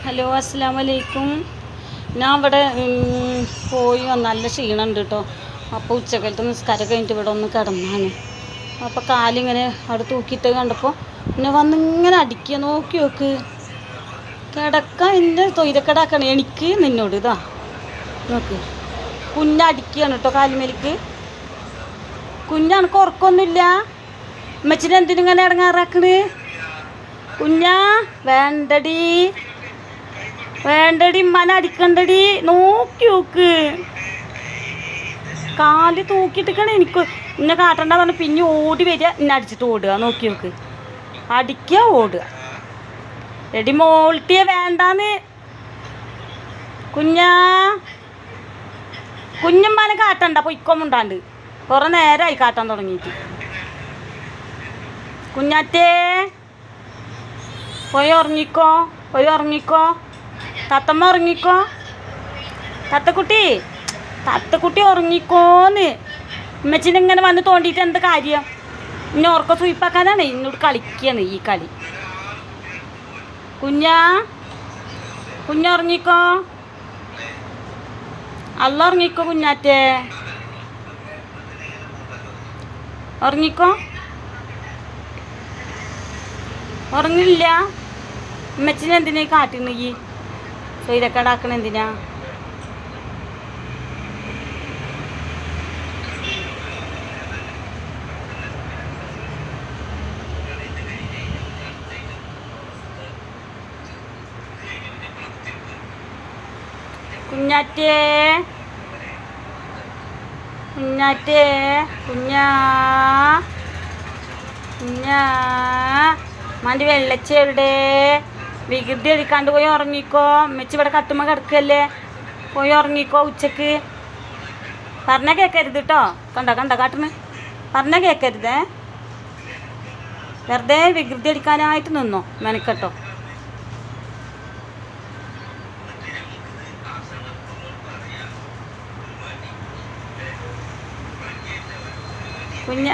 Hello അസ്സലാമു അലൈക്കും. ഞാൻ ഇവിടെ പോയി നല്ല ക്ഷീണമുണ്ട് കേട്ടോ. അപ്പോൾ ഉച്ചക്കലത്തെ നിസ്കാരം കഴിഞ്ഞിട്ട് ഇവിടെ ഒന്ന് കിടന്നാണ്. അപ്പോൾ കാലിങ്ങനെ അവിടെ തൂക്കിയിട്ട് കണ്ടപ്പോൾ പിന്നെ വന്നിങ്ങനെ അടിക്കുക. നോക്കി നോക്ക്, കിടക്കാൻ എൻ്റെ തൊയിരക്കടാക്കണം എനിക്ക് നിന്നോട്. ഇതാ നോക്ക്, കുഞ്ഞടിക്കുകയാണ് കേട്ടോ കാലുമേലേക്ക്. കുഞ്ഞാണ്, ഉറക്കമൊന്നുമില്ല. അമ്മച്ചിനെ എന്തിനിങ്ങനെ ഇടങ്ങാറാക്കണ്? കുഞ്ഞാ വേണ്ടടി, ഉമ്മാനെ അടിക്കണ്ടടി. നോക്കി നോക്ക്, കാല് തൂക്കിയിട്ടിക്കണേ. എനിക്ക് ഇന്നെ കാട്ടണ്ട പറഞ്ഞ് പിന്നെ ഓടി വരിക, എന്നെ അടിച്ചിട്ട് ഓടുക. നോക്കി നോക്ക്, അടിക്കുക ഓടുക. എടി മോൾട്ടിയെ വേണ്ടാന്ന്. കുഞ്ഞമ്മാനെ കാട്ടണ്ട, പൊയ്ക്കൊമുണ്ടാണ്ട്. കുറേ നേരമായി കാട്ടാൻ തുടങ്ങിയിട്ട്. കുഞ്ഞാറ്റേ പോയി ഉറങ്ങിക്കോ. തത്തമ്മ ഉറങ്ങിക്കോ. തത്തക്കുട്ടി ഉറങ്ങിക്കോന്ന്. ഉമ്മച്ചിനെ ഇങ്ങനെ വന്ന് തോണ്ടിയിട്ട് എന്ത് കാര്യം? ഇന്നെ ഉറക്കം സൂയിപ്പാക്കാനാണ് ഇന്നോട് കളിക്കുകയാണ് ഈ കളി. കുഞ്ഞുറങ്ങിക്കോ. അല്ല ഉറങ്ങിക്കോ കുഞ്ഞാറ്റേ, ഉറങ്ങിക്കോ. ഉറങ്ങില്ല. ഉമ്മച്ചിനെ എന്തിനാ കാട്ടിന് ഈ സ്വൈരക്കടാക്കണ? എന്തിനാ? കുഞ്ഞാറ്റേ മാൻ്റെ വെള്ളച്ചെവിടെ? വികൃതി എടുക്കാണ്ട് പോയി ഉറങ്ങിക്കോ. മെച്ചി ഇവിടെ കട്ടുമ്മ കിടക്കല്ലേ, പോയി ഉറങ്ങിക്കോ. ഉച്ചക്ക് പറഞ്ഞാൽ കേൾക്കരുത് കേട്ടോ. കണ്ട കാട്ടിന് പറഞ്ഞാൽ കേൾക്കരുതേ. വെറുതെ വികൃതി അടിക്കാനായിട്ട് നിന്നോ മെനക്കെട്ടോ. കുഞ്ഞ